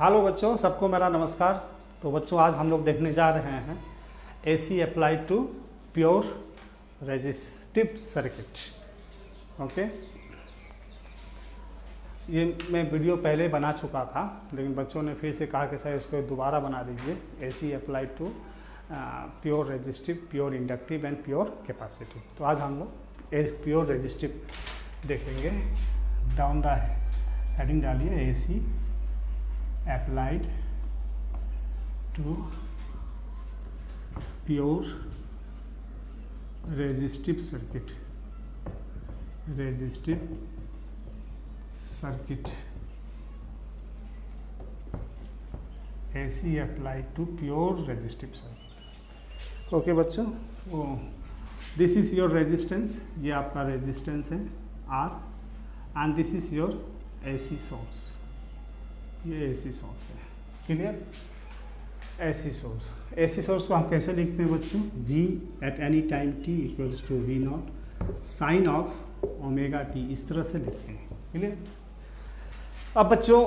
Hello बच्चों, सबको मेरा नमस्कार। तो बच्चों आज हम लोग देखने जा रहे हैं AC applied to pure resistive circuit. Okay, ये मैं वीडियो पहले बना चुका था, लेकिन बच्चों ने फिर से कहा कि सर इसको दोबारा बना दीजिए। AC applied to pure resistive, pure inductive and pure capacitive. तो आज हम लोग प्योर रेजिस्टिव देखेंगे। डाउन द हेडिंग डालिए AC applied to pure resistive circuit, resistive circuit, AC applied to pure resistive circuit। Okay बच्चों, दिस इज योर रेजिस्टेंस, ये आपका resistance है R, and this is your AC source, ये AC source है। Clear? AC source, AC source को हम कैसे लिखते हैं बच्चों? V at any time t equals to V naught sine of omega t, इस तरह से लिखते हैं। क्लियर? अब बच्चों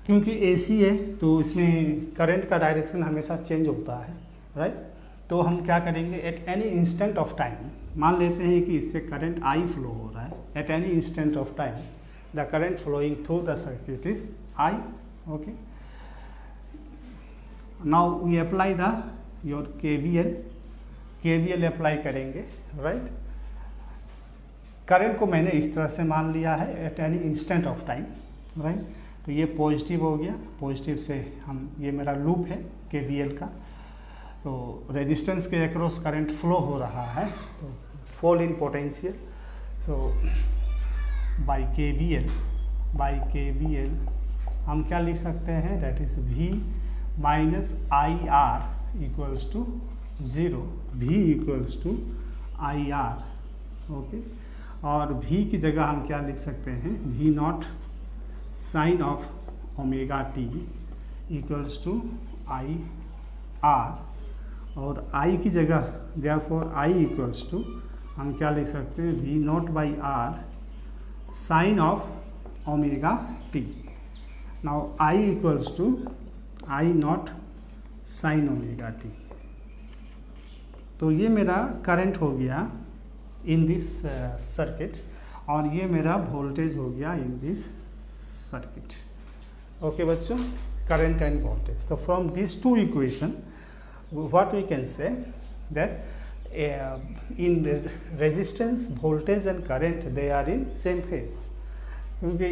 क्योंकि AC है तो इसमें करंट का डायरेक्शन हमेशा चेंज होता है, राइट? तो हम क्या करेंगे, eight any instant of time मान लेते हैं कि इससे करंट I फ्लो हो रहा है। Eight any instant of time the current flowing through the circuit is I. Okay, now we apply the your KVL apply करेंगे, राइट? करंट को मैंने इस तरह से मान लिया है eight any instant of time, right? तो ये पॉजिटिव हो गया, पॉजिटिव से हम, ये मेरा लूप है KVL का। तो रेजिस्टेंस के अक्रॉस करंट फ्लो हो रहा है, तो fall in potential. So by KVL हम क्या लिख सकते हैं, that is V minus IR equals to 0, V equals to IR। Okay, और V की जगह हम क्या लिख सकते हैं, V naught sine of omega t equals to IR, और I की जगह देयरफॉर I इक्वल्स टू हम क्या लिख सकते हैं, V naught by R sine of omega t। Now I equals to I naught sine omega t। तो ये मेरा करंट हो गया इन दिस सर्किट, और ये मेरा वोल्टेज हो गया इन दिस सर्किट। ओके बच्चों, करंट एंड वोल्टेज। तो from this two equation what we can say that in resistance, voltage and current they are in same phase। क्योंकि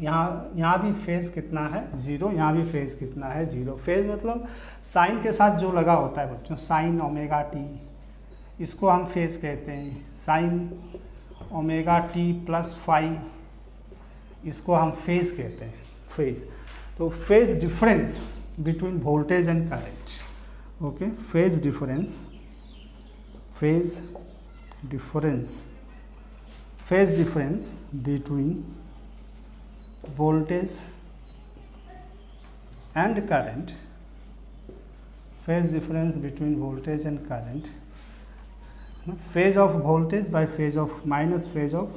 यहाँ भी फेज कितना है, जीरो, यहाँ भी फेज कितना है, जीरो। फेज मतलब साइन के साथ जो लगा होता है बच्चों, साइन ओमेगा टी, इसको हम फेज कहते हैं। Sine omega t plus phi, इसको हम फेज कहते हैं, फेज। तो phase difference between voltage and current. Okay, phase difference between voltage and current, phase difference between voltage and current, phase of voltage by phase of minus phase of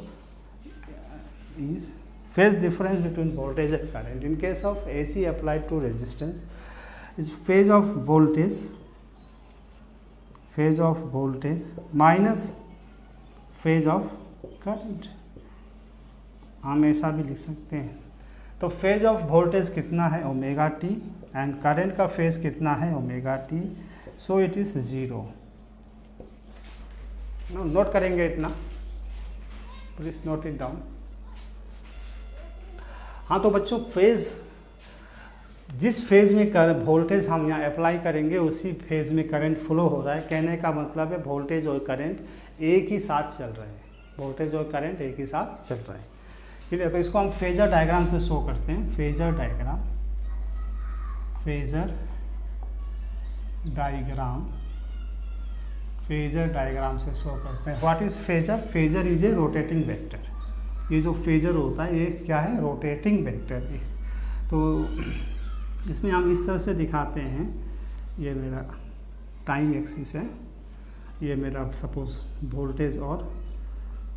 is phase difference between voltage and current. In case of AC applied to resistance is phase of voltage minus phase of current, हम ऐसा भी लिख सकते हैं। तो phase of voltage कितना है, omega t, and current का फेज कितना है, omega T. So it is 0। Note करेंगे इतना, प्लीज नोट इट डाउन। हाँ तो बच्चों, फेज, जिस फेज़ में वोल्टेज हम यहाँ अप्लाई करेंगे उसी फेज़ में करंट फ्लो हो रहा है। कहने का मतलब है वोल्टेज और करंट एक ही साथ चल रहे हैं, वोल्टेज और करंट एक ही साथ चल रहे हैं। ठीक है, तो इसको हम फेजर डायग्राम से शो करते हैं। फेजर डायग्राम से शो करते हैं। What is phasor? Phasor is a rotating vector. ये जो फेजर होता है ये क्या है, रोटेटिंग वेक्टर। तो इसमें हम इस तरह से दिखाते हैं, ये मेरा टाइम एक्सिस है, ये मेरा सपोज वोल्टेज और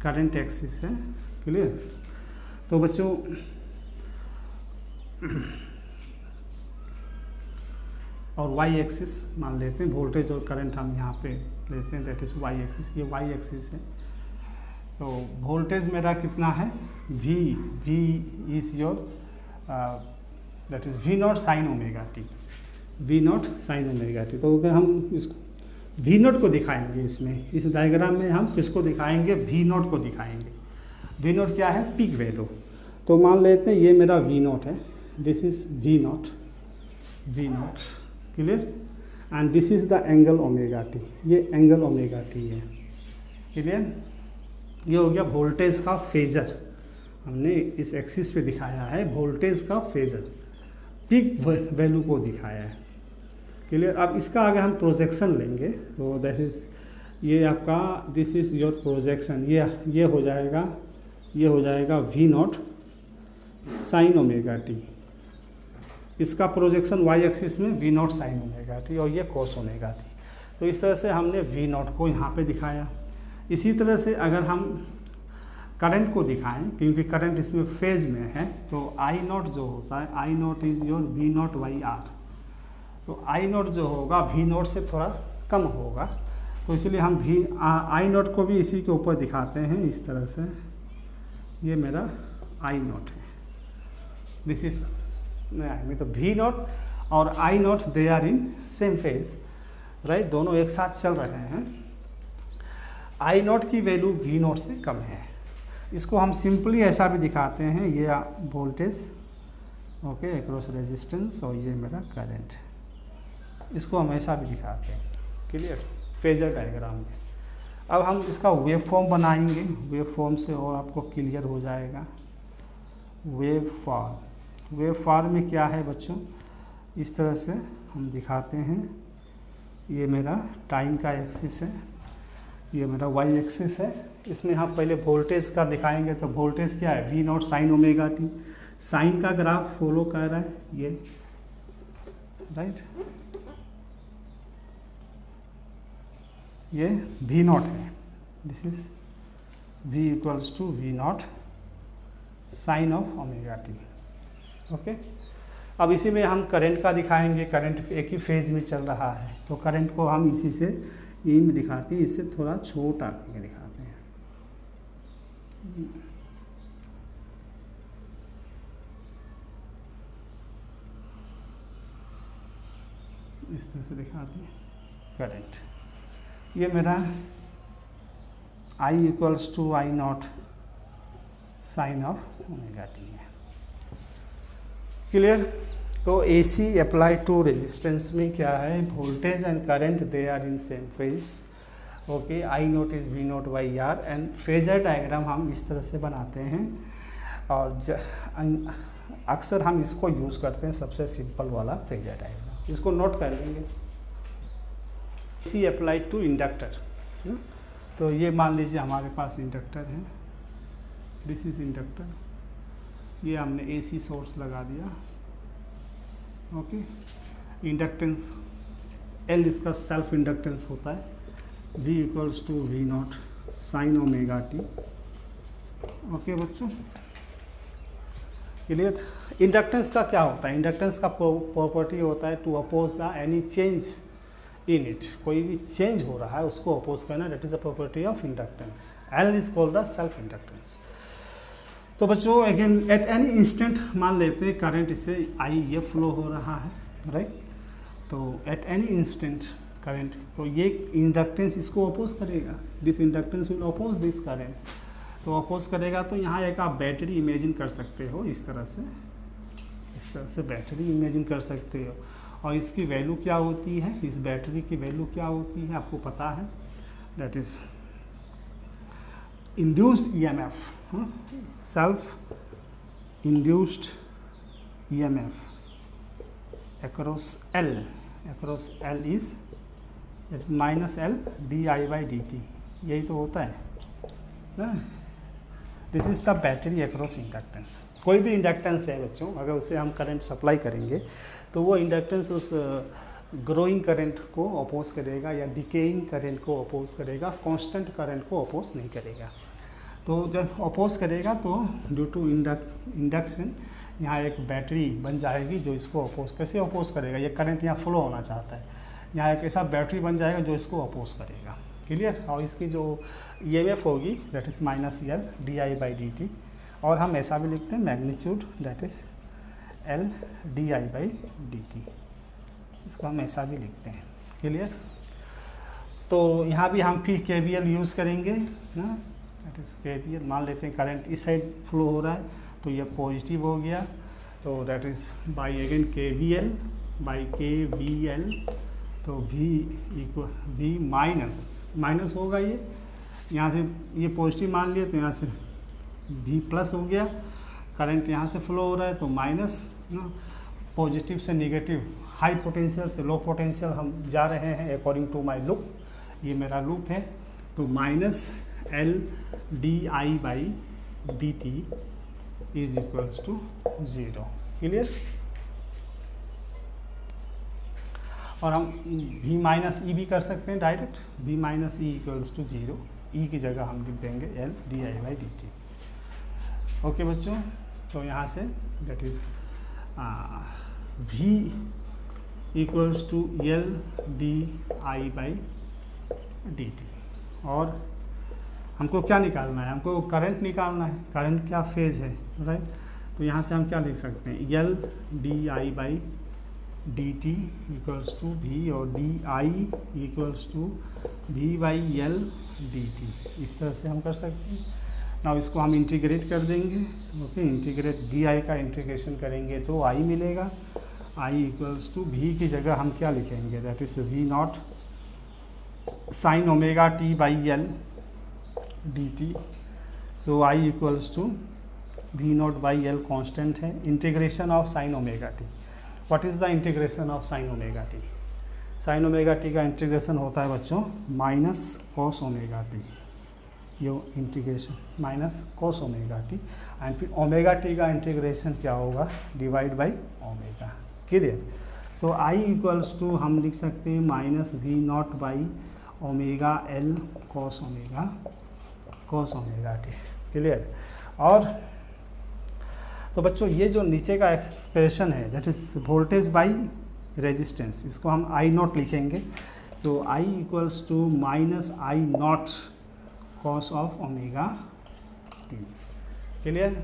करंट एक्सिस है। क्लियर? तो बच्चों और वाई एक्सिस मान लेते हैं, वोल्टेज और करंट हम यहाँ पे लेते हैं, दैट इज़ वाई एक्सिस, ये वाई एक्सिस है। तो वोल्टेज मेरा कितना है, V is your that is V naught sine omega t, V naught sine omega t. तो अगर हम इसको वी नॉट को दिखाएंगे, इसमें इस डायग्राम में हम किसको दिखाएंगे, वी नॉट को दिखाएंगे। वी नॉट क्या है, पीक वैल्यू। तो मान लेते हैं ये मेरा वी नॉट है, this is V naught, clear, and this is the angle omega t, ये एंगल ओमेगा टी है, क्लियर। ये हो गया वोल्टेज का फेजर, हमने इस एक्सिस पे दिखाया है वोल्टेज का फेजर, पीक वैल्यू को दिखाया है, क्लियर। अब इसका आगे हम प्रोजेक्शन लेंगे, तो दैट इज़ ये आपका दिस इज़ योर प्रोजेक्शन, ये हो जाएगा V naught sine omega t. इसका प्रोजेक्शन वाई एक्सिस में V naught sine omega t और ये कोस ओमेगा टी। तो इस तरह से हमने वी नॉट को यहाँ पे दिखाया। इसी तरह से अगर हम करंट को दिखाएं, क्योंकि करंट इसमें फेज में है, तो आई नॉट जो होता है, I naught is your V naught by R. तो आई नॉट जो होगा वी नॉट से थोड़ा कम होगा, तो इसलिए हम आई नॉट को भी इसी के ऊपर दिखाते हैं इस तरह से। ये मेरा आई नॉट है, दिस इज तो वी नॉट और I naught they are in same phase, right, दोनों एक साथ चल रहे हैं। आई नॉट की वैल्यू वी नॉट से कम है। इसको हम सिंपली ऐसा भी दिखाते हैं, ये वोल्टेज ओके अक्रॉस रेजिस्टेंस और ये मेरा करंट, इसको हम ऐसा भी दिखाते हैं, क्लियर, फेजर डायग्राम में। अब हम इसका वेव फॉर्म बनाएंगे, वेव फॉर्म से और आपको क्लियर हो जाएगा। वेव फॉर्म में क्या है बच्चों, इस तरह से हम दिखाते हैं। ये मेरा टाइम का एक्सिस है, ये मेरा वाई एक्सिस है। इसमें हम पहले वोल्टेज का दिखाएंगे, तो वोल्टेज क्या है, V naught sine omega t. Sine का ग्राफ फॉलो कर रहा है ये, राइट, ये वी नॉट है, this is V equals to V naught sine of omega t, okay. अब इसी में हम करंट का दिखाएंगे, करंट एक ही फेज में चल रहा है, तो करंट को हम इसी से यही में दिखाते हैं, इससे थोड़ा छोटा करके दिखाते हैं। इस तरह से दिखाते हैं करंट। ये मेरा I equals to I naught sine of omega t है, क्लियर। तो AC अप्लाई टू रेजिस्टेंस में क्या है, voltage and current they are in same phase, okay. I naught is V naught by R, and phasor diagram हम इस तरह से बनाते हैं, और अक्सर हम इसको यूज़ करते हैं, सबसे सिंपल वाला फेजर डायग्राम, इसको नोट कर लेंगे। AC अप्लाइड टू इंडक्टर, तो ये मान लीजिए हमारे पास इंडक्टर है, दिस इज इंडक्टर, ये हमने AC सोर्स लगा दिया, ओके। इंडक्टेंस L इसका सेल्फ इंडक्टेंस होता है, V equals to V naught sine omega t, okay बच्चों, क्लियर। इंडक्टेंस का क्या होता है, इंडक्टेंस का प्रॉपर्टी होता है to oppose the any change in it, कोई भी चेंज हो रहा है उसको अपोज करना, that is the property of inductance. L is called the self inductance. तो बच्चों अगेन एट एनी इंस्टेंट मान लेते हैं करंट इससे आई ये फ्लो हो रहा है, राइट, तो एट एनी इंस्टेंट करंट, तो ये इंडक्टेंस इसको अपोज करेगा, this inductance will oppose this current, तो अपोज करेगा। तो यहाँ एक आप बैटरी इमेजिन कर सकते हो, इस तरह से बैटरी इमेजिन कर सकते हो, और इसकी वैल्यू क्या होती है, इस बैटरी की वैल्यू क्या होती है आपको पता है, that is induced EMF, self induced EMF across L is minus L di/dt, यही तो होता है ना। This is the battery across inductance. कोई भी इंडक्टेंस है बच्चों, अगर उसे हम करंट सप्लाई करेंगे तो वो इंडक्टेंस उस ग्रोइंग करंट को अपोज करेगा या डिकेइंग करंट को अपोज करेगा, कांस्टेंट करंट को अपोज नहीं करेगा। तो जब अपोज करेगा तो ड्यू टू इंडक्शन यहाँ एक बैटरी बन जाएगी जो इसको अपोज, कैसे अपोज करेगा, ये करंट यहाँ फ्लो होना चाहता है, यहाँ एक ऐसा बैटरी बन जाएगा जो इसको अपोज करेगा। क्लियर। और इसकी जो EMF होगी दैट इज़ -L di/dt, और हम ऐसा भी लिखते हैं magnitude that is L di/dt, इसको हम ऐसा भी लिखते हैं। क्लियर। तो यहाँ भी हम फिर KVL यूज़ करेंगे ना, दैट इज़ KVL। मान लेते हैं करंट इस साइड फ्लो हो रहा है तो ये पॉजिटिव हो गया, तो that is by again KVL, तो V माइनस होगा, ये यहाँ से ये पॉजिटिव मान लिया तो यहाँ से V प्लस हो गया, करंट यहाँ से फ्लो हो रहा है तो माइनस ना, पॉजिटिव से नेगेटिव, हाई पोटेंशियल से लो पोटेंशियल हम जा रहे हैं अकॉर्डिंग टू माय लूप, ये मेरा लूप है। तो -L di/dt is equals to 0। Clear. और हम V-E भी कर सकते हैं direct, V-E equals to 0, E की जगह हम लिख देंगे L di/dt। ओके बच्चों, तो यहाँ से that is V equals to L di/dt। और हमको क्या निकालना है, हमको करंट निकालना है, करंट क्या फेज़ है, राइट। तो यहाँ से हम क्या लिख सकते हैं, L di/dt equals to V, और di equals to V/L dt, इस तरह से हम कर सकते हैं ना। इसको हम इंटीग्रेट कर देंगे। ओके, इंटीग्रेट di का इंटीग्रेशन करेंगे तो I मिलेगा, I इक्वल्स टू V की जगह हम क्या लिखेंगे, that is V0 sin omega t/L dt। So I equals to V0/L constant है, integration of sine omega t. What is the integration of sine omega t? Sine omega t का integration होता है बच्चों माइनस कॉस ओमेगा टी, यो integration minus cos omega t, and फिर omega t का integration क्या होगा, divide by omega. Clear. So I equals to हम लिख सकते हैं -V0/ओमेगा L cos omega t. Clear. और तो बच्चों ये जो नीचे का एक्सप्रेशन है that is voltage by resistance, इसको हम I0 लिखेंगे। तो I equals to -I0 cos of omega t. Clear.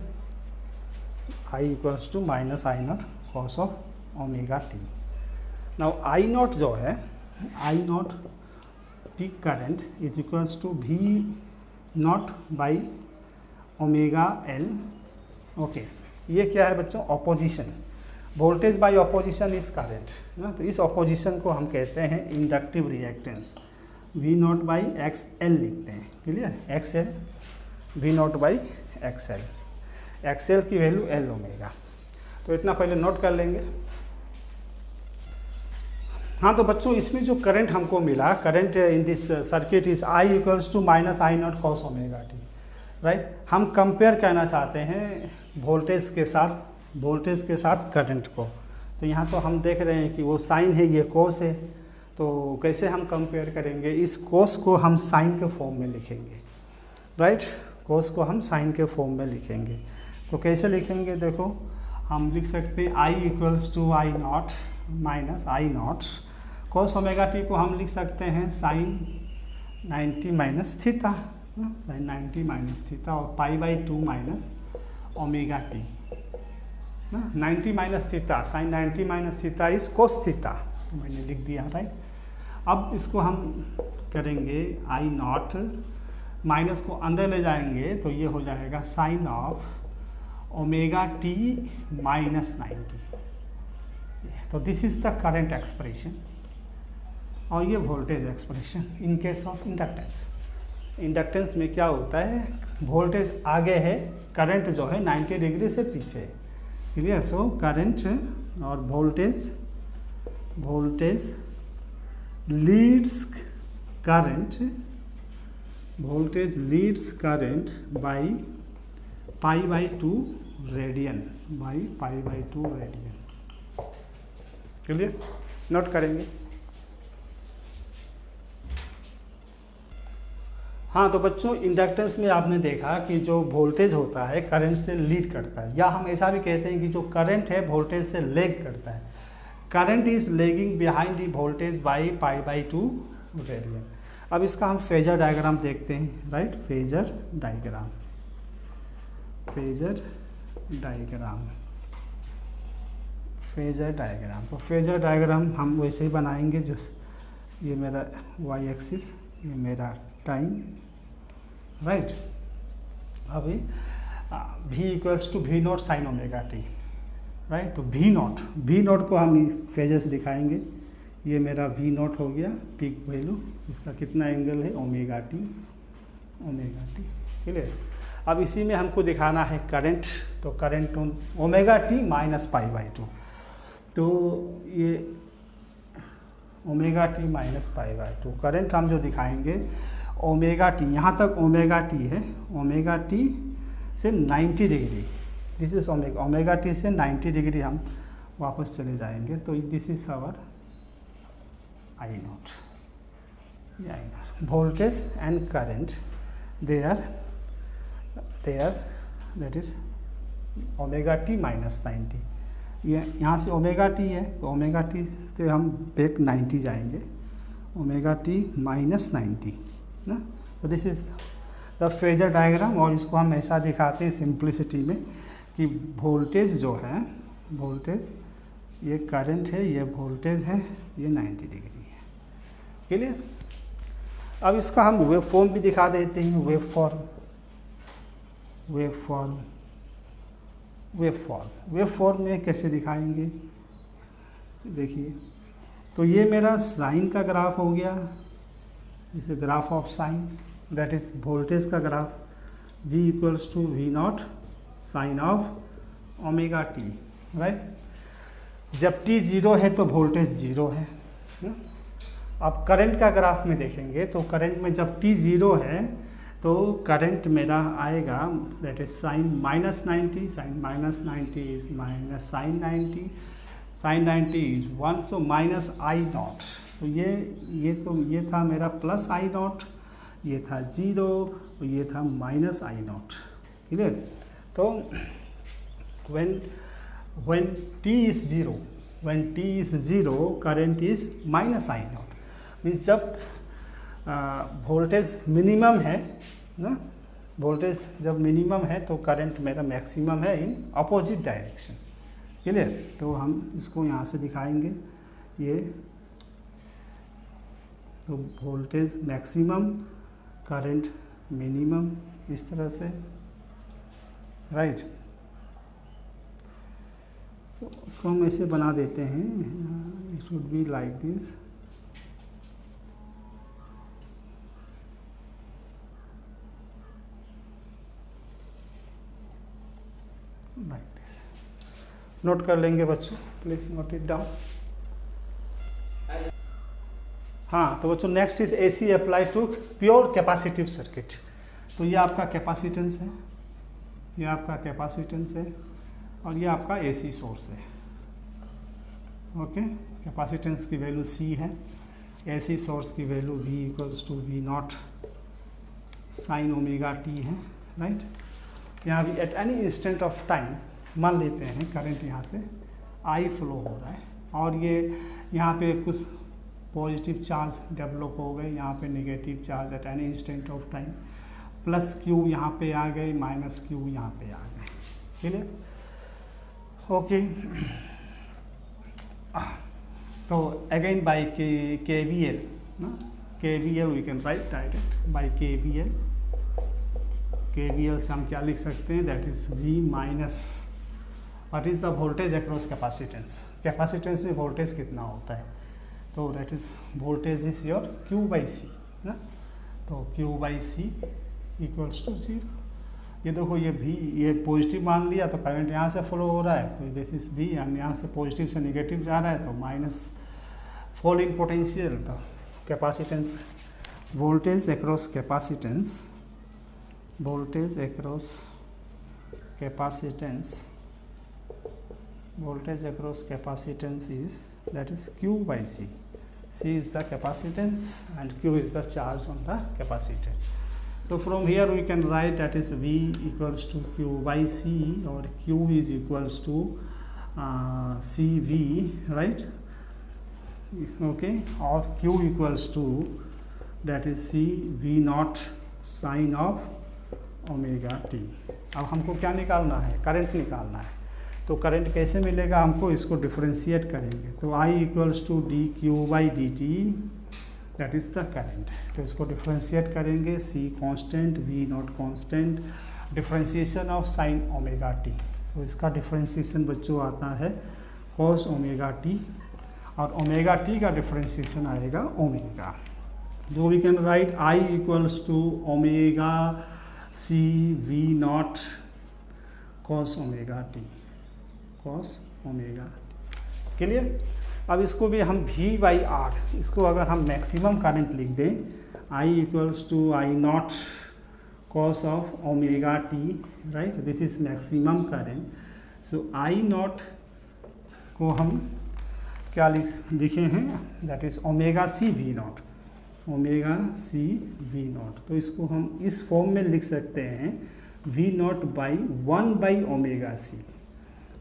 I equals to -I0 cos of omega t. Now I0 जो है, I0 peak current is equals to V0/ओमेगा L। Okay, ये क्या है बच्चों, opposition, voltage by opposition is current ना। तो इस ऑपोजिशन को हम कहते हैं इंडक्टिव रिएक्टेंस, V0/XL लिखते हैं। क्लियर। XL, V0/XL, XL की वैल्यू L ओमेगा। तो इतना पहले नोट कर लेंगे। हाँ, तो बच्चों इसमें जो करंट हमको मिला, current in this circuit is I equals to -I0 cos omega t, right. हम कंपेयर करना चाहते हैं वोल्टेज के साथ करंट को। तो यहाँ तो हम देख रहे हैं कि वो साइन है, ये कोस है, तो कैसे हम कंपेयर करेंगे, इस कोस को हम साइन के फॉर्म में लिखेंगे, राइट। कोस को हम साइन के फॉर्म में लिखेंगे। तो कैसे लिखेंगे, देखो हम लिख सकते हैं I equals to I0 -I0 cos omega t को हम लिख सकते हैं sine 90 minus theta, sine 90 minus theta, और π/2 माइनस ओमेगा टी ना। 90 minus theta, sine 90 minus theta is cos theta, मैंने लिख दिया, राइट। अब इसको हम करेंगे I0, माइनस को अंदर ले जाएंगे तो ये हो जाएगा साइन ऑफ ओमेगा टी -90। तो this is the current expression, और ये voltage expression in case of inductance. Inductance में क्या होता है, वोल्टेज आगे है, करंट जो है 90 डिग्री से पीछे है। क्लियर। सो करंट और voltage leads current by π/2 radian, clear. Note करेंगे। हाँ, तो बच्चों इंडक्टेंस में आपने देखा कि जो वोल्टेज होता है करंट से लीड करता है, या हम ऐसा भी कहते हैं कि जो करंट है वोल्टेज से लेग करता है। Current is lagging behind the voltage by π/2 radian. अब इसका हम फेजर डायग्राम देखते हैं, right. Phasor diagram, phasor diagram, phasor diagram. तो फेजर डायग्राम हम वैसे ही बनाएंगे, जो ये मेरा y एक्सिस, ये मेरा टाइम, राइट। अभी v equals to v0 sine omega t, right. तो v0 को हम इस फेजर से दिखाएंगे। ये मेरा v0 हो गया पीक वैल्यू, इसका कितना एंगल है ओमेगा टी, क्लियर। अब इसी में हमको दिखाना है करंट, तो करंट ओमेगा टी माइनस π/2, तो ये ओमेगा टी माइनस π/2 करंट हम जो दिखाएंगे ओमेगा टी, यहाँ तक ओमेगा टी है, ओमेगा टी से 90 degree, this is omega T से 90 डिग्री हम वापस चले जाएंगे, तो दिस इज आवर I0, ये I0 voltage and current there that is omega t minus 90। ये यहाँ से ओमेगा टी है, तो ओमेगा टी से हम बैक 90 जाएंगे, ओमेगा टी माइनस 90 ना। तो this is the phasor diagram, और इसको हम ऐसा दिखाते हैं सिंप्लिसिटी में कि वोल्टेज जो है, वोल्टेज ये करंट है, ये वोल्टेज है, ये 90 डिग्री है, क्लियर। अब इसका हम वेव फॉर्म भी दिखा देते हैं, वेव फॉर्म में कैसे दिखाएंगे, देखिए। तो ये मेरा साइन का ग्राफ हो गया, इसे graph of sine, that is voltage का graph, v equals to v0 sine of omega t, right. जब t 0 है तो वोल्टेज 0 है ना? अब करंट का ग्राफ में देखेंगे, तो करंट में जब t 0 है तो करंट मेरा आएगा that is sine minus 90, sine minus 90 is minus sine 90, sine 90 is 1, so minus I0। तो ये था मेरा प्लस I0, ये था 0, और ये था माइनस I0, क्लियर। तो when t is 0 current is minus I0, means जब वोल्टेज मिनिमम है ना, वोल्टेज जब मिनिमम है तो करंट मेरा मैक्सिमम है इन अपोजिट डायरेक्शन, क्लियर। तो हम इसको यहाँ से दिखाएंगे, ये तो वोल्टेज मैक्सिमम, करंट मिनिमम, इस तरह से, राइट। तो उसको हम ऐसे बना देते हैं, it should be like this, like this. Note कर लेंगे बच्चों, प्लीज नोट इट डाउन। हाँ, तो बच्चों next is AC apply to pure capacitive circuit. तो ये आपका कैपेसिटेंस है, ये आपका कैपेसिटेंस है, और ये आपका AC सोर्स है, ओके। कैपेसिटेंस की वैल्यू C है, AC सोर्स की value V equals to V0 sine omega t है, राइट। यहाँ भी at any instant of time मान लेते हैं करंट यहाँ से I फ्लो हो रहा है, और ये यहाँ पे कुछ पॉजिटिव चार्ज डेवलप हो गए, यहाँ पे negative charge at any instant of time, plus Q यहाँ पे आ गए, माइनस Q यहाँ पे आ गए, क्लियर, ओके। तो अगेन बाई KVL ना, KVL we can write direct by KVL से हम क्या लिख सकते हैं, that is V minus what is the voltage across capacitance. Capacitance में वोल्टेज कितना होता है, तो that is voltage is your Q/C ना। तो Q/C इक्वल्स टू 0। ये देखो ये V, ये पॉजिटिव मान लिया तो करंट यहाँ से फ्लो हो रहा है, तो दिस इज V, एंड यहाँ से पॉजिटिव से नेगेटिव जा रहा है, तो माइनस फॉल इन पोटेंशियल। तो capacitance, voltage across capacitance, voltage across capacitance is that is Q/C. C is the capacitance and Q is the charge on the capacitor. So from here we can write that is V equals to Q by C, or Q is equals to CV, right? Okay, or Q equals to that is C V naught sine of omega t. अब हमको क्या निकालना है? Current निकालना है। तो current कैसे मिलेगा हमको? इसको डिफ्रेंशिएट करेंगे तो I equals to d q by d t, that is the current. तो इसको डिफ्रेंशिएट करेंगे, C constant, V naught constant, differentiation of sine omega t. तो इसका डिफ्रेंशिएशन बच्चों आता है कॉस ओमेगा टी, और ओमेगा टी का डिफ्रेंशिएशन आएगा ओमेगा। जो we can write I equals to omega C V naught cos omega t, cos omega. Clear? अब इसको भी हम V बाई आर, इसको अगर हम मैक्सिमम करंट लिख दें, I equals to I naught cos of omega t, right? This is maximum current. So I naught को हम क्या लिखे हैं? That is omega C V naught, omega C V naught. तो इसको हम इस फॉर्म में लिख सकते हैं V naught by 1 by omega C,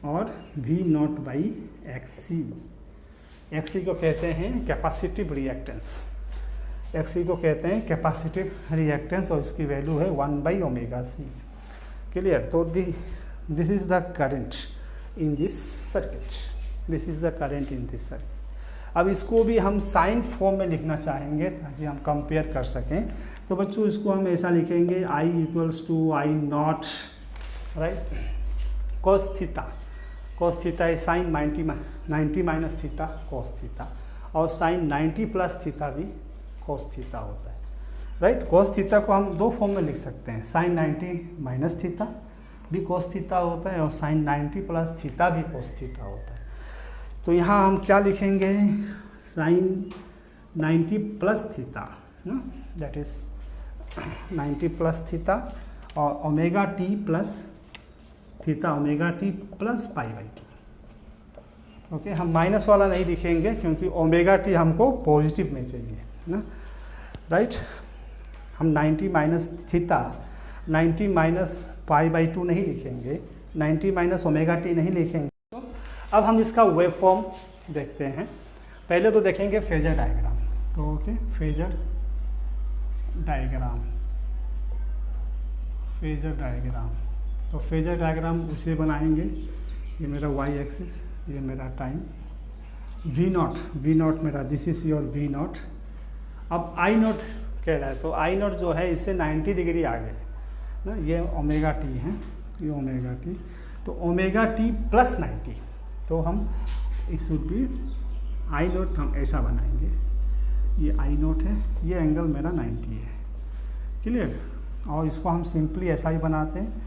और V naught by XC। XC को कहते हैं कैपेसिटिव रिएक्टेंस, XC को कहते हैं कैपेसिटिव रिएक्टेंस, और इसकी वैल्यू है 1 बाई ओमेगा C। क्लियर? तो this is the current in this circuit, this is the current in this circuit. अब इसको भी हम साइन फॉर्म में लिखना चाहेंगे ताकि हम कंपेयर कर सकें। तो बच्चों इसको हम ऐसा लिखेंगे I equals to I naught, right, cos theta. Cos theta is sine 90 minus theta cos theta, और साइन 90 प्लस थीटा भी कॉस थीटा होता है, राइट? कॉस थीटा को हम दो फॉर्म में लिख सकते हैं, साइन 90 माइनस थीटा भी कॉस थीटा होता है, और साइन 90 प्लस थीटा भी कॉस थीटा होता है। तो यहाँ हम क्या लिखेंगे? Sine 90 plus theta, that is 90 plus theta, और omega t plus theta, omega t plus pi by 2। Okay, हम माइनस वाला नहीं लिखेंगे क्योंकि ओमेगा टी हमको पॉजिटिव में चाहिए ना, राइट? हम 90 minus theta, 90 minus pi by 2 नहीं लिखेंगे, 90 माइनस ओमेगा टी नहीं लिखेंगे। तो अब हम इसका वेव फॉर्म देखते हैं। पहले तो देखेंगे फेजर डायग्राम। तो okay, phasor diagram, phasor diagram. तो फेजर डायग्राम उसे बनाएंगे, ये मेरा y एक्सिस, ये मेरा टाइम, V नॉट मेरा, this is your V not. अब I नॉट कह रहा है, तो I नॉट जो है इससे 90 डिग्री आगे ना, ये ओमेगा टी है, ये ओमेगा टी। तो ओमेगा टी प्लस 90, तो हम इस शुड भी I नॉट हम ऐसा बनाएंगे, ये I नॉट है, ये एंगल मेरा 90 है। क्लियर? और इसको हम सिंपली ऐसा ही बनाते हैं,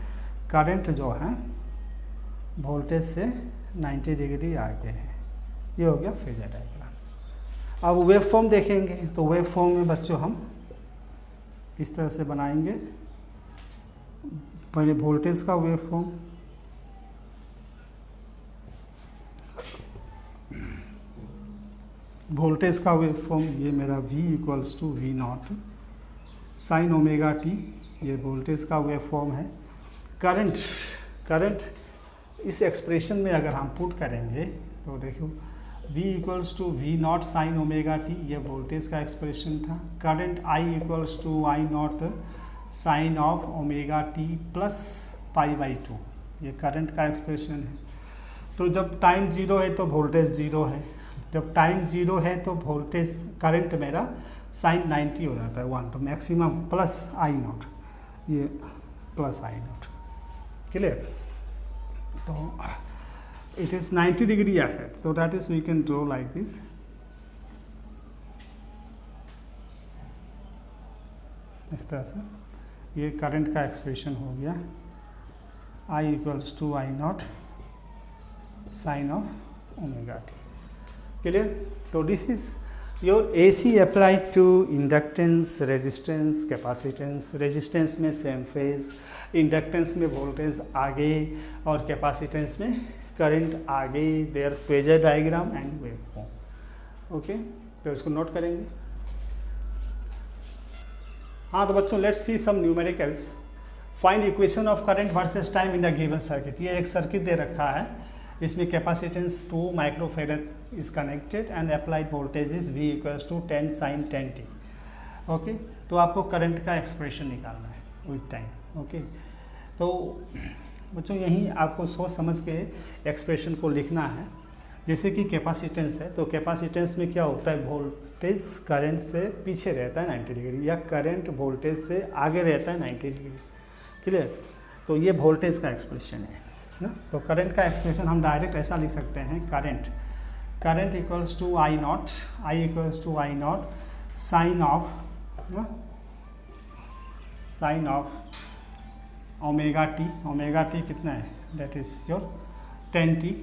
करंट जो है वोल्टेज से 90 डिग्री आगे है। ये हो गया फेजर डायग्राम। अब वेव फॉर्म देखेंगे, तो वेव फॉर्म में बच्चों हम इस तरह से बनाएंगे। पहले वोल्टेज का वेव फॉर्म, वोल्टेज का वेव फॉर्म, ये मेरा V equals to V naught sine omega t, ये वोल्टेज का वेव फॉर्म है। करंट इस एक्सप्रेशन में अगर हम पुट करेंगे तो देखो V equals to V naught sine omega t, ये वोल्टेज का एक्सप्रेशन था। Current I equals to I naught sine of omega t plus pi by 2, ये करंट का एक्सप्रेशन है। तो जब टाइम 0 है तो वोल्टेज 0 है, जब टाइम 0 है तो वोल्टेज करंट मेरा साइन 90 हो जाता है 1, तो मैक्सिमम प्लस I नॉट, ये प्लस I नॉट। क्लियर? तो इट इज 90 डिग्री अहेड, तो that is we can draw like this. इस तरह से ये करंट का एक्सप्रेशन हो गया, I equals to I naught sine of omega t. Clear? तो this is your AC applied to inductance, resistance, capacitance. Resistance में सेम फेज, इंडक्टेंस में वोल्टेज आगे, और कैपेसिटेंस में करंट आगे। Their phasor diagram and wave form. Okay, तो इसको note करेंगे। हाँ तो बच्चों let's see some numericals. Find equation of current versus time in the given circuit. ये एक सर्किट दे रखा है, इसमें capacitance 2 microfarad is connected and applied voltage is V equals to 10 sin 10t। Okay, तो आपको करंट का एक्सप्रेशन निकालना है विथ टाइम। ओके, तो बच्चों यहीं आपको सोच समझ के एक्सप्रेशन को लिखना है। जैसे कि कैपेसिटेंस है, तो कैपेसिटेंस में क्या होता है, वोल्टेज करंट से पीछे रहता है 90 डिग्री या करंट वोल्टेज से आगे रहता है 90 डिग्री। क्लियर? तो ये वोल्टेज का एक्सप्रेशन है ना। तो करंट का एक्सप्रेशन हम डायरेक्ट ऐसा लिख सकते हैं, current equals to I equals to I naught sine of omega t कितना है, that is your 10t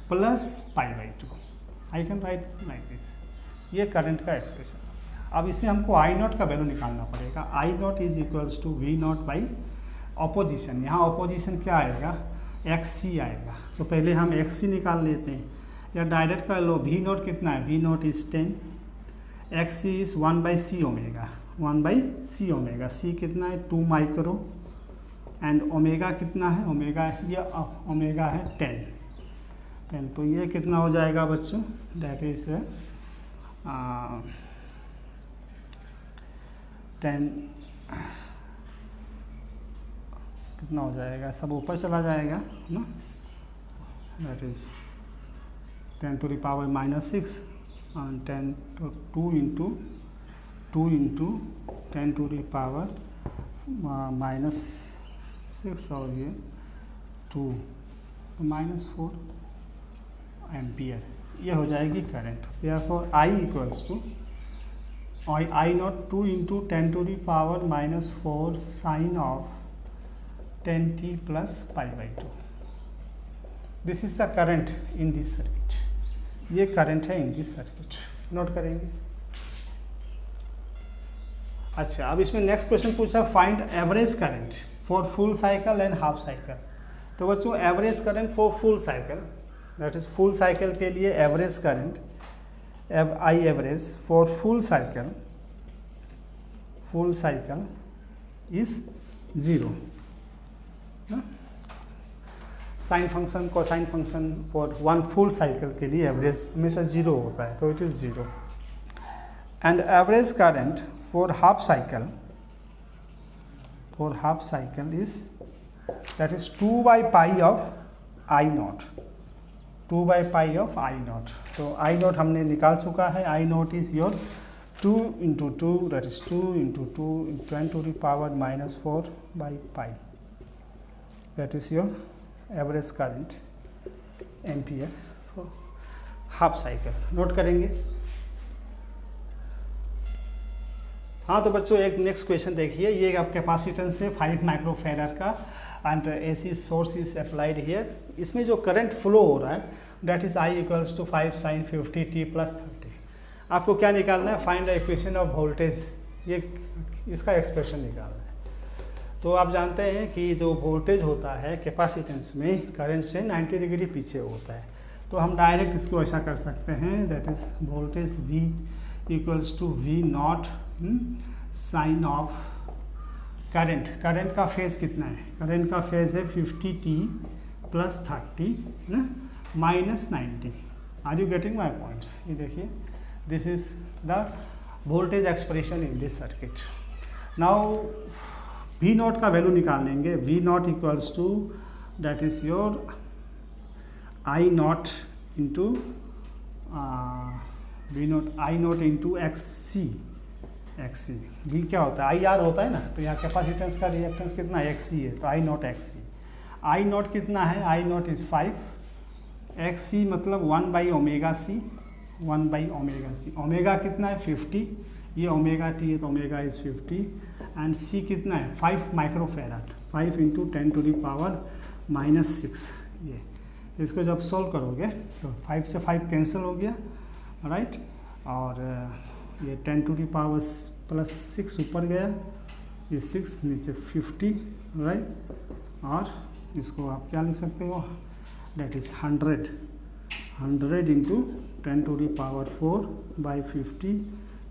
plus π/2। I can write like this. ये करंट का एक्सप्रेशन। अब इसे हमको आई नॉट का वैल्यू निकालना पड़ेगा। I naught is equals to V naught by opposition. यहाँ ऑपोजिशन क्या आएगा, XC आएगा। तो पहले हम XC निकाल लेते हैं, या डायरेक्ट कर लो। V नॉट कितना है, V naught is 10, XC is 1/C omega, 1/C omega. C कितना है, 2 माइक्रो, एंड ओमेगा कितना है, ओमेगा है 10। तो ये कितना हो जाएगा बच्चों, दैट इज 10 कितना हो जाएगा, सब ऊपर चला जाएगा ना, that is 10 to the power -6 and 10 to 2 into 10 to the power -6 और ये 2 -4 एम्पियर। ये हो जाएगी current. therefore I equals to I naught 2 into 10 to the power -4 sine of 10t plus π/2। This is the current in this circuit. ये current है in this circuit. Note करेंगे। अच्छा, अब इसमें नेक्स्ट क्वेश्चन पूछा, find average current for full cycle and half cycle. तो बच्चों average current for full cycle, that is full cycle के लिए average current I average for full cycle is 0। Sine function cosine function for one full cycle के लिए average हमेशा 0 होता है, तो it is 0। And average current for half cycle is that is 2/π of I naught, 2/π of I naught. तो I naught हमने निकाल चुका है। I naught is your 2 into 2, that is 2 into 2 10 to the power -4/π। that is your average current ampere for half cycle. Note करेंगे। हाँ तो बच्चों एक नेक्स्ट क्वेश्चन देखिए। ये आप कैपेसिटेंस है 5 माइक्रोफेराड का and AC source is applied here. इसमें जो करंट फ्लो हो रहा है that is I equals to 5 sin 50t plus 30। आपको क्या निकालना है, find the equation of voltage. ये इसका एक्सप्रेशन निकालना है। तो आप जानते हैं कि जो वोल्टेज होता है कैपेसिटेंस में करंट से 90 डिग्री पीछे होता है। तो हम डायरेक्ट इसको ऐसा कर सकते हैं, that is voltage V equals to V naught sine of current का फेज कितना है, करंट का फेज है 50t plus 30 -90। Are you getting my points? ये देखिए, this is the voltage expression in this circuit. Now V naught का value निकाल लेंगे। V naught equals to that is your I naught into XC। V क्या होता है, IR होता है ना। तो यहाँ कैपेसिटेंस का रिएक्टेंस कितना है, XC है, तो I not XC। I naught कितना है, I नॉट इज 5, XC मतलब 1/ωc, 1/ωc। ओमेगा कितना है 50, ये ओमेगा टी है तो ओमेगा इज 50, एंड C कितना है 5 microfarad, 5 into 10 to the power -6। ये तो इसको जब सोल्व करोगे तो 5 से 5 कैंसिल हो गया, राइट। और ये 10 to the power +6 ऊपर गया, ये 6 नीचे 50, राइट। और इसको आप क्या लिख सकते हो, that is 100 into 10 to the power 4/50,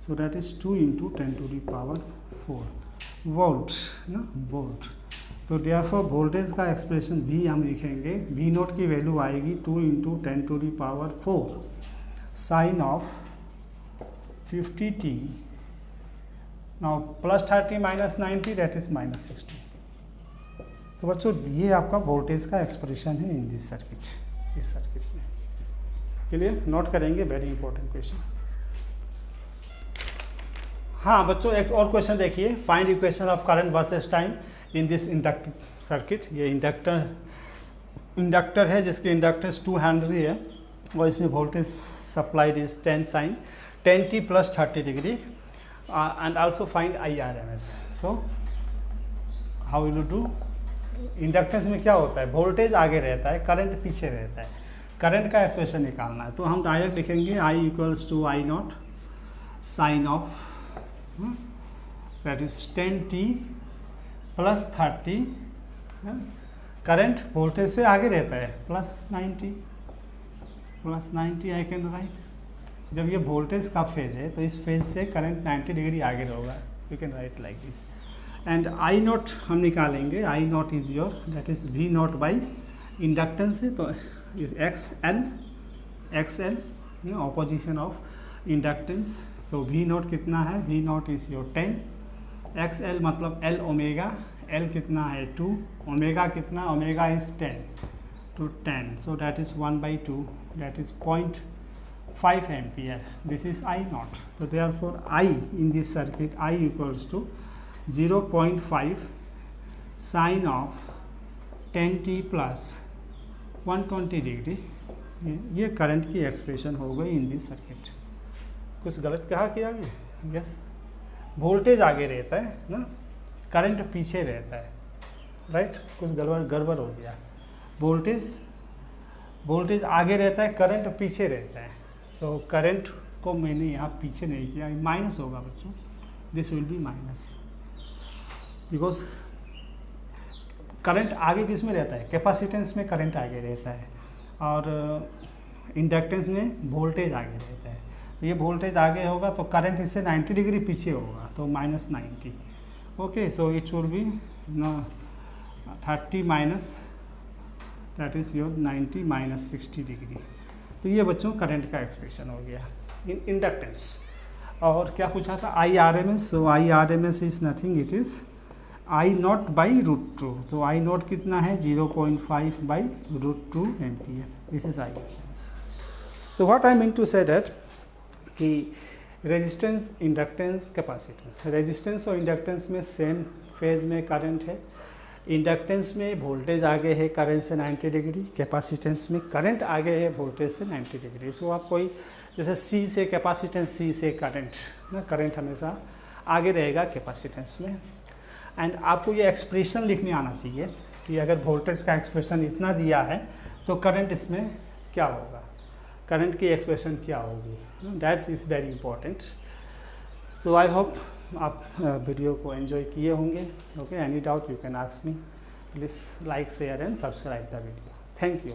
so that is 2 into 10 to the power 4 volt ना, वोल्ट। तो देयरफॉर वोल्टेज का एक्सप्रेशन V हम लिखेंगे, V नोट की वैल्यू आएगी 2 into 10 to the power 4 sine of 50t, now plus 30 minus 90 that is minus 60। तो बच्चों ये आपका वोल्टेज का एक्सप्रेशन है इन दिस सर्किट, इस सर्किट में। के लिए नोट करेंगे, वेरी इंपॉर्टेंट क्वेश्चन। हाँ बच्चों एक और क्वेश्चन देखिए, find equation of current versus time in this inductive circuit. ये इंडक्टर है जिसकी इंडक्टेंस 2 हेनरी है और इसमें voltage supplied is 10 sine 10t plus 30 degree and also find IRMS। So how will you do? Inductance में क्या होता है, वोल्टेज आगे रहता है, करंट पीछे रहता है, करंट का एक्सप्रेशन निकालना है। तो हम डायरेक्ट लिखेंगे I equals to I naught sine of that is 10t plus 30, current voltage से आगे रहता है, प्लस 90 आई कैन राइट। जब ये वोल्टेज का फेज है तो इस फेज से करंट 90 डिग्री आगे होगा, you can write like this. And I naught हम निकालेंगे, I naught is your that is V naught by inductance है तो XL ऑपोजिशन ऑफ इंडक्टेंस। तो V नॉट कितना है, V naught is your 10, XL मतलब L ओमेगा, L कितना है 2, ओमेगा कितना, omega is 10 to 10, so that is 1/2, that is 0.5 ampere. This is I naught. So therefore I in this circuit, I equals to 0.5 sine of 10t plus 120 degree. ये current की expression हो गई इन this circuit. कुछ गलत कहा क्या ये? Yes, voltage आगे रहता है ना, करंट पीछे रहता है, राइट। कुछ गड़बड़ हो गया, वोल्टेज आगे रहता है, करंट पीछे रहता है। तो करंट को मैंने यहाँ पीछे नहीं किया, माइनस होगा बच्चों, this will be minus, because current आगे किस में रहता है, कैपेसिटेंस में करंट आगे रहता है और इंडक्टेंस में वोल्टेज आगे रहता है। तो ये वोल्टेज आगे होगा तो करंट इससे 90 डिग्री पीछे होगा, तो minus 90। Okay, so it will be 30 minus that is your 90 minus 60 degree. तो ये बच्चों करंट का एक्सप्रेशन हो गया इन इंडक्टेंस। और क्या पूछा था, IRMS। So IRMS is nothing, it is I naught by √2। तो I नॉट कितना है 0.5 by √2 ampere, this is IRMS। So what I mean to say that कि रेजिस्टेंस, इंडक्टेंस, कैपेसिटेंस, रेजिस्टेंस और इंडक्टेंस में सेम फेज में current है, inductance में voltage आगे है करंट से 90 डिग्री, कैपेसिटेंस में करंट आगे है वोल्टेज से 90 डिग्री। सो आप कोई जैसे C से कैपेसिटेंस, C से करंट ना, करंट हमेशा आगे रहेगा कैपेसिटेंस में। एंड आपको ये एक्सप्रेशन लिखने आना चाहिए कि अगर वोल्टेज का एक्सप्रेशन इतना दिया है तो करंट इसमें क्या होगा, करंट की एक्सप्रेशन क्या होगी, that is very important. So I hope आप वीडियो को एंजॉय किए होंगे। Okay, any doubt you can ask me, please like share and subscribe the video. Thank you.